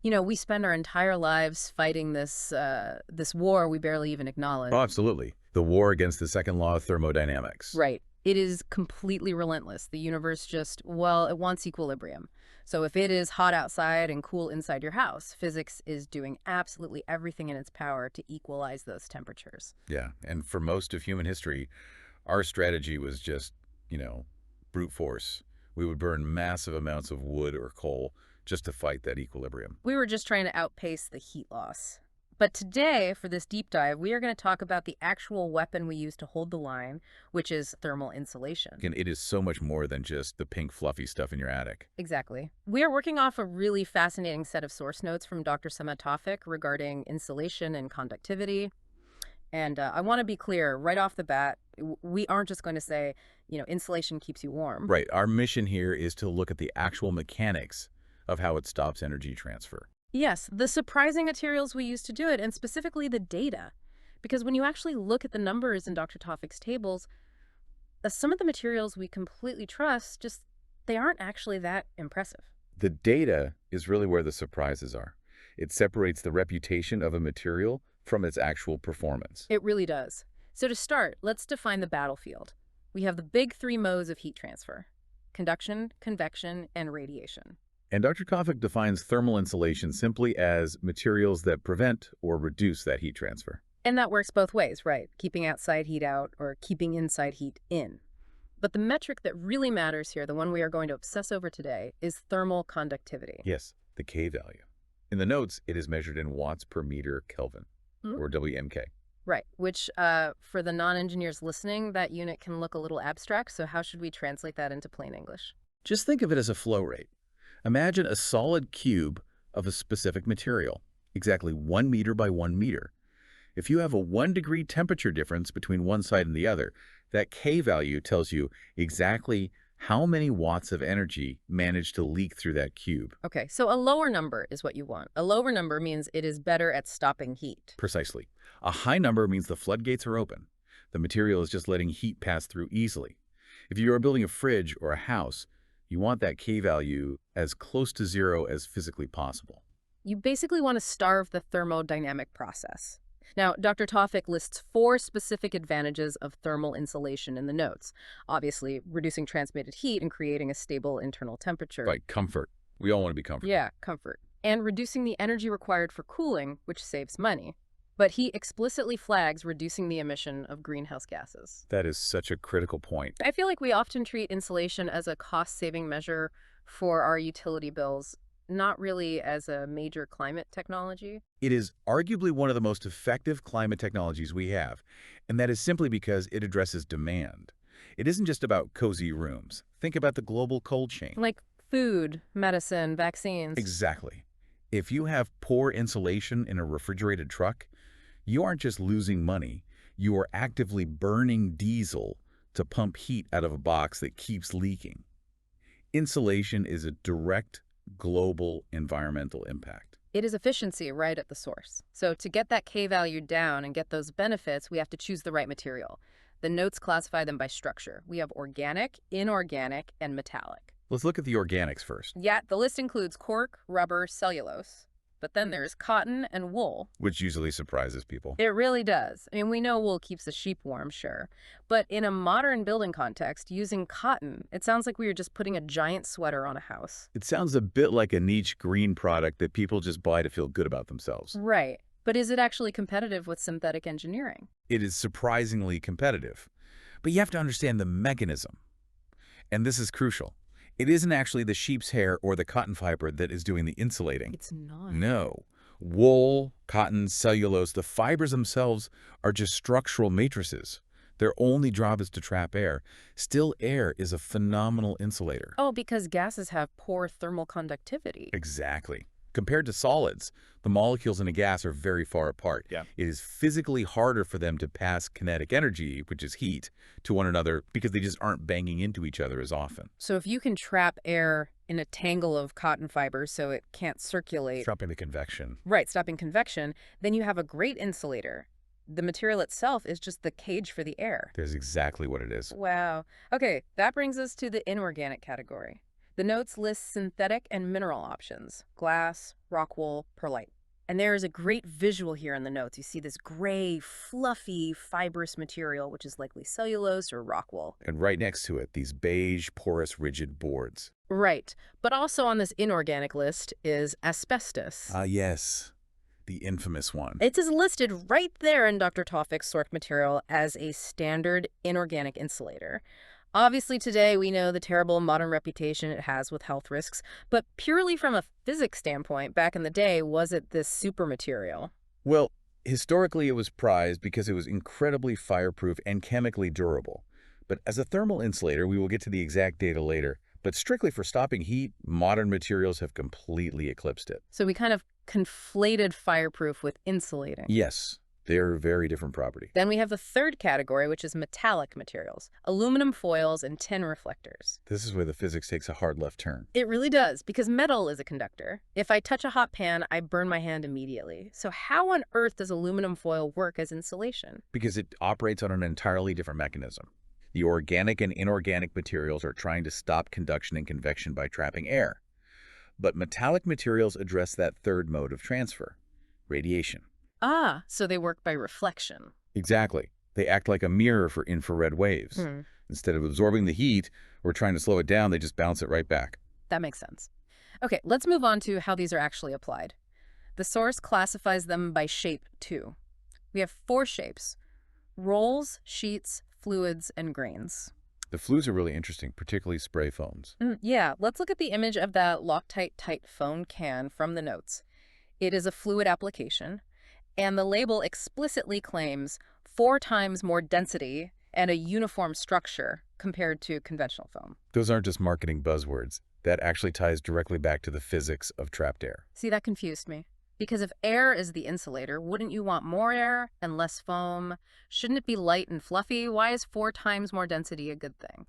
You know, we spend our entire lives fighting this war we barely even acknowledge. Oh, absolutely. The war against the second law of thermodynamics. Right. It is completely relentless. The universe just, well, it wants equilibrium. So if it is hot outside and cool inside your house, physics is doing absolutely everything in its power to equalize those temperatures. Yeah, and for most of human history, our strategy was just, you know, brute force. We would burn massive amounts of wood or coal just to fight that equilibrium. We were just trying to outpace the heat loss. But today, for this deep dive, we are going to talk about the actual weapon we use to hold the line, which is thermal insulation. And it is so much more than just the pink fluffy stuff in your attic. Exactly. We are working off a really fascinating set of source notes from Dr. Summery regarding insulation and conductivity. And I want to be clear right off the bat, we aren't just going to say, you know, insulation keeps you warm. Right, our mission here is to look at the actual mechanics of how it stops energy transfer. Yes, the surprising materials we use to do it, and specifically the data. Because when you actually look at the numbers in Dr. Tofik's tables, some of the materials we completely trust, just they aren't actually that impressive. The data is really where the surprises are. It separates the reputation of a material from its actual performance. It really does. So to start, let's define the battlefield. We have the big three modes of heat transfer: conduction, convection, and radiation. And Dr. Kovic defines thermal insulation simply as materials that prevent or reduce that heat transfer. And that works both ways, right? Keeping outside heat out or keeping inside heat in. But the metric that really matters here, the one we are going to obsess over today, is thermal conductivity. Yes, the K value. In the notes, it is measured in watts per meter Kelvin, or WMK. Right, which for the non-engineers listening, that unit can look a little abstract, so how should we translate that into plain English? Just think of it as a flow rate. Imagine a solid cube of a specific material, exactly 1 meter by 1 meter. If you have a 1 degree temperature difference between one side and the other, that K value tells you exactly how many watts of energy managed to leak through that cube. Okay, so a lower number is what you want. A lower number means it is better at stopping heat. Precisely. A high number means the floodgates are open. The material is just letting heat pass through easily. If you are building a fridge or a house, you want that K value as close to zero as physically possible. You basically want to starve the thermodynamic process. Now, Dr. Tofik lists 4 specific advantages of thermal insulation in the notes. Obviously, reducing transmitted heat and creating a stable internal temperature. Right, comfort. We all want to be comfortable. Yeah, comfort. And reducing the energy required for cooling, which saves money. But he explicitly flags reducing the emission of greenhouse gases. That is such a critical point. I feel like we often treat insulation as a cost-saving measure for our utility bills, not really as a major climate technology. It is arguably one of the most effective climate technologies we have, and that is simply because it addresses demand. It isn't just about cozy rooms. Think about the global cold chain. Like food, medicine, vaccines. Exactly. If you have poor insulation in a refrigerated truck, you aren't just losing money, you are actively burning diesel to pump heat out of a box that keeps leaking. Insulation is a direct global environmental impact. It is efficiency right at the source. So to get that K value down and get those benefits, we have to choose the right material. The notes classify them by structure. We have organic, inorganic, and metallic. Let's look at the organics first, Yeah, the list includes cork, rubber, cellulose. But then there's cotton and wool. which usually surprises people. It really does. I mean, we know wool keeps the sheep warm, sure. But in a modern building context, using cotton, it sounds like we are just putting a giant sweater on a house. It sounds a bit like a niche green product that people just buy to feel good about themselves. Right. But is it actually competitive with synthetic engineering? It is surprisingly competitive. But you have to understand the mechanism. And this is crucial. It isn't actually the sheep's hair or the cotton fiber that is doing the insulating. It's not. No. Wool, cotton, cellulose, the fibers themselves are just structural matrices. Their only job is to trap air. Still, air is a phenomenal insulator. Oh, because gases have poor thermal conductivity. Exactly. Compared to solids, the molecules in a gas are very far apart. Yeah. It is physically harder for them to pass kinetic energy, which is heat, to one another because they just aren't banging into each other as often. So if you can trap air in a tangle of cotton fibers so it can't circulate, Trapping the convection. right, stopping convection, then you have a great insulator. The material itself is just the cage for the air. There's exactly what it is. Wow. Okay, that brings us to the inorganic category. The notes list synthetic and mineral options: glass, rock wool, perlite. And there is a great visual here in the notes. You see this gray, fluffy, fibrous material, which is likely cellulose or rock wool. And right next to it, these beige, porous, rigid boards. Right. But also on this inorganic list is asbestos. Ah, yes, the infamous one. It is listed right there in Dr. Tawfik's source material as a standard inorganic insulator. Obviously, today we know the terrible modern reputation it has with health risks, but purely from a physics standpoint, back in the day, was it this super material? Well, historically it was prized because it was incredibly fireproof and chemically durable. But as a thermal insulator, we will get to the exact data later, but strictly for stopping heat, modern materials have completely eclipsed it. So we kind of conflated fireproof with insulating. Yes, they're very different property. Then we have the third category, which is metallic materials: aluminum foils and tin reflectors. This is where the physics takes a hard left turn. It really does, because metal is a conductor. If I touch a hot pan, I burn my hand immediately. So how on earth does aluminum foil work as insulation? Because it operates on an entirely different mechanism. The organic and inorganic materials are trying to stop conduction and convection by trapping air. But metallic materials address that third mode of transfer: radiation. Ah, so they work by reflection. Exactly. They act like a mirror for infrared waves. Instead of absorbing the heat or trying to slow it down, they just bounce it right back. That makes sense. Okay, let's move on to how these are actually applied. The source classifies them by shape, too. We have 4 shapes: rolls, sheets, fluids, and grains. The fluids are really interesting, particularly spray foams. Yeah, let's look at the image of that Loctite tight foam can from the notes. It is a fluid application, and the label explicitly claims 4 times more density and a uniform structure compared to conventional foam. Those aren't just marketing buzzwords. That actually ties directly back to the physics of trapped air. See, that confused me. Because if air is the insulator, wouldn't you want more air and less foam? Shouldn't it be light and fluffy? Why is 4 times more density a good thing?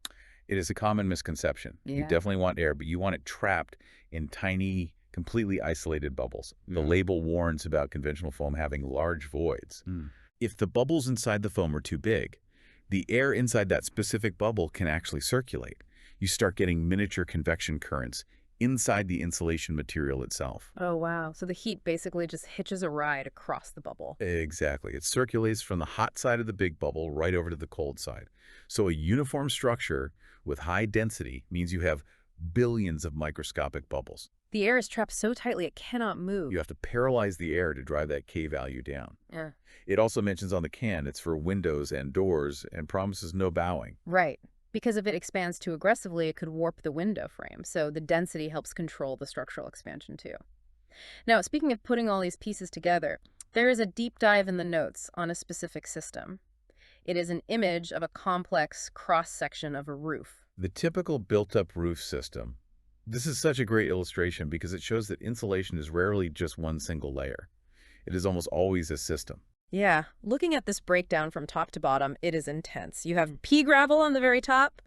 It is a common misconception. You Yeah. definitely want air, but you want it trapped in tiny, completely isolated bubbles. The label warns about conventional foam having large voids. If the bubbles inside the foam are too big, the air inside that specific bubble can actually circulate. You start getting miniature convection currents inside the insulation material itself. Oh, wow. So the heat basically just hitches a ride across the bubble. Exactly. It circulates from the hot side of the big bubble right over to the cold side. So a uniform structure with high density means you have billions of microscopic bubbles. The air is trapped so tightly it cannot move. You have to paralyze the air to drive that K value down. Yeah. It also mentions on the can it's for windows and doors and promises no bowing. Right. Because if it expands too aggressively, it could warp the window frame. So the density helps control the structural expansion too. Now, speaking of putting all these pieces together, there is a deep dive in the notes on a specific system. It is an image of a complex cross-section of a roof. The typical built-up roof system. This is such a great illustration because it shows that insulation is rarely just one single layer. It is almost always a system. Yeah, looking at this breakdown from top to bottom, it is intense. You have pea gravel on the very top,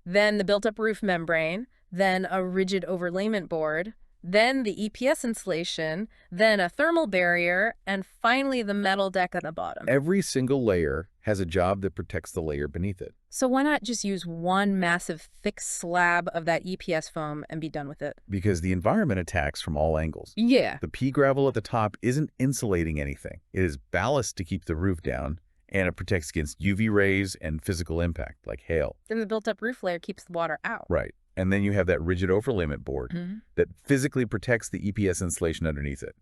then the built-up roof membrane, then a rigid overlayment board, then the EPS insulation, then a thermal barrier, and finally the metal deck at the bottom. Every single layer has a job that protects the layer beneath it. So why not just use one massive thick slab of that EPS foam and be done with it? Because the environment attacks from all angles. Yeah. The pea gravel at the top isn't insulating anything. It is ballast to keep the roof down, and it protects against UV rays and physical impact, like hail. Then the built-up roof layer keeps the water out. Right. And then you have that rigid overlayment board that physically protects the EPS insulation underneath it.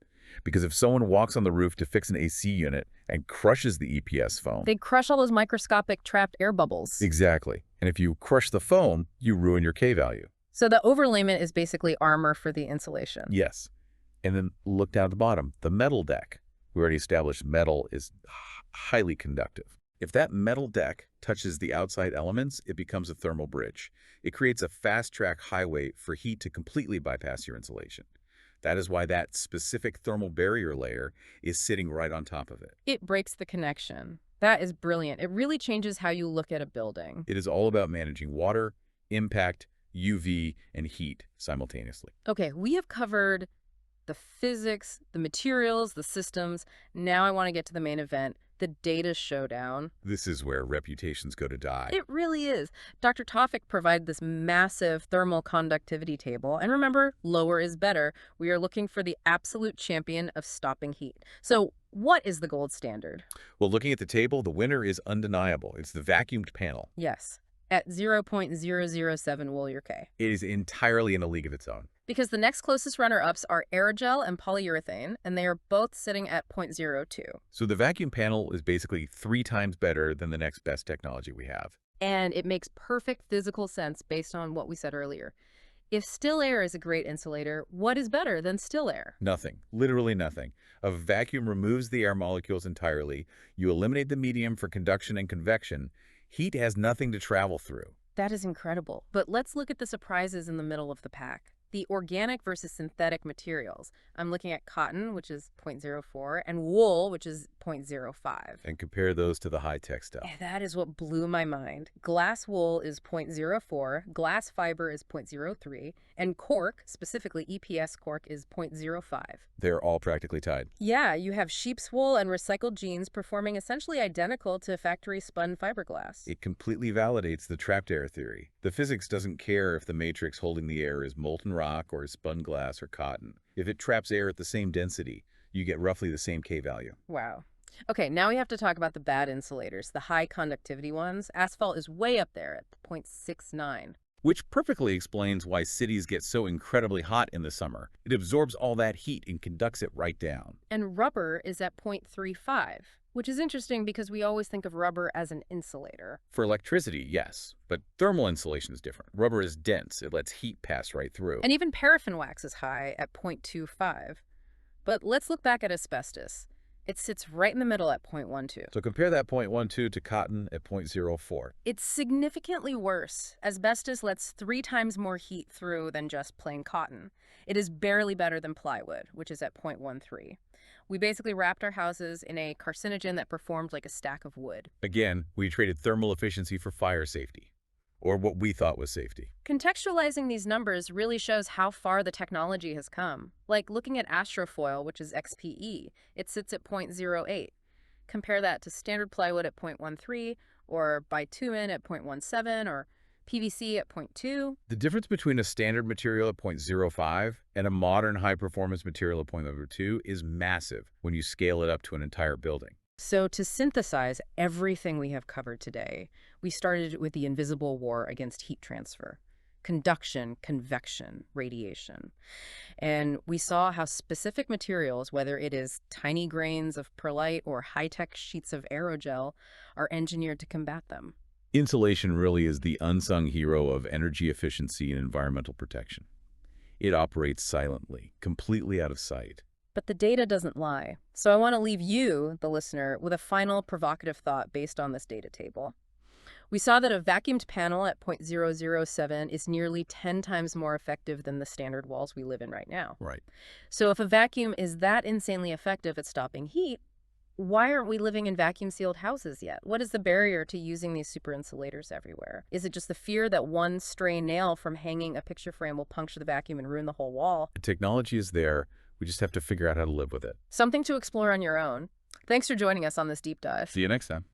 Because if someone walks on the roof to fix an AC unit and crushes the EPS foam... They crush all those microscopic trapped air bubbles. Exactly. And if you crush the foam, you ruin your K value. So the overlayment is basically armor for the insulation. Yes. And then look down at the bottom, the metal deck. We already established metal is highly conductive. If that metal deck touches the outside elements, it becomes a thermal bridge. It creates a fast-track highway for heat to completely bypass your insulation. That is why that specific thermal barrier layer is sitting right on top of it. It breaks the connection. That is brilliant. It really changes how you look at a building. It is all about managing water, impact, UV, and heat simultaneously. Okay, we have covered the physics, the materials, the systems. Now I want to get to the main event, The data showdown. This is where reputations go to die. It really is. Dr. Tawfik provided this massive thermal conductivity table. And remember, lower is better. We are looking for the absolute champion of stopping heat. So what is the gold standard? Well, looking at the table, the winner is undeniable. It's the vacuumed panel. Yes, at 0.007 Woolyer K. It is entirely in a league of its own. Because the next closest runner-ups are aerogel and polyurethane, and they are both sitting at 0.02. So the vacuum panel is basically 3 times better than the next best technology we have. And it makes perfect physical sense based on what we said earlier. If still air is a great insulator, what is better than still air? Nothing. Literally nothing. A vacuum removes the air molecules entirely. You eliminate the medium for conduction and convection. Heat has nothing to travel through. That is incredible. But let's look at the surprises in the middle of the pack. The organic versus synthetic materials. I'm looking at cotton, which is 0.04, and wool, which is 0.05. And compare those to the high-tech stuff. That is what blew my mind. Glass wool is 0.04, glass fiber is 0.03, and cork, specifically EPS cork, is 0.05. They're all practically tied. Yeah, you have sheep's wool and recycled jeans performing essentially identical to factory-spun fiberglass. It completely validates the trapped air theory. The physics doesn't care if the matrix holding the air is molten rock or spun glass or cotton. If it traps air at the same density, you get roughly the same K value. Wow. Okay, now we have to talk about the bad insulators, the high conductivity ones. Asphalt is way up there at 0.69. Which perfectly explains why cities get so incredibly hot in the summer. It absorbs all that heat and conducts it right down. And rubber is at 0.35, which is interesting because we always think of rubber as an insulator. For electricity, yes, but thermal insulation is different. Rubber is dense. It lets heat pass right through. And even paraffin wax is high at 0.25. But let's look back at asbestos. It sits right in the middle at 0.12. So compare that 0.12 to cotton at 0.04. It's significantly worse. Asbestos lets 3 times more heat through than just plain cotton. It is barely better than plywood, which is at 0.13. We basically wrapped our houses in a carcinogen that performed like a stack of wood. Again, we traded thermal efficiency for fire safety, or what we thought was safety. Contextualizing these numbers really shows how far the technology has come. Like looking at Astrofoil, which is XPE, it sits at 0.08. Compare that to standard plywood at 0.13, or bitumen at 0.17, or PVC at 0.2. The difference between a standard material at 0.05 and a modern high-performance material at 0.02 is massive when you scale it up to an entire building. So to synthesize everything we have covered today, we started with the invisible war against heat transfer, conduction, convection, radiation. And we saw how specific materials, whether it is tiny grains of perlite or high-tech sheets of aerogel, are engineered to combat them. Insulation really is the unsung hero of energy efficiency and environmental protection. It operates silently, completely out of sight. But the data doesn't lie. So I want to leave you, the listener, with a final provocative thought based on this data table. We saw that a vacuumed panel at 0.007 is nearly 10 times more effective than the standard walls we live in right now. Right. So if a vacuum is that insanely effective at stopping heat, why aren't we living in vacuum-sealed houses yet? What is the barrier to using these super insulators everywhere? Is it just the fear that one stray nail from hanging a picture frame will puncture the vacuum and ruin the whole wall? The technology is there. We just have to figure out how to live with it. Something to explore on your own. Thanks for joining us on this deep dive. See you next time.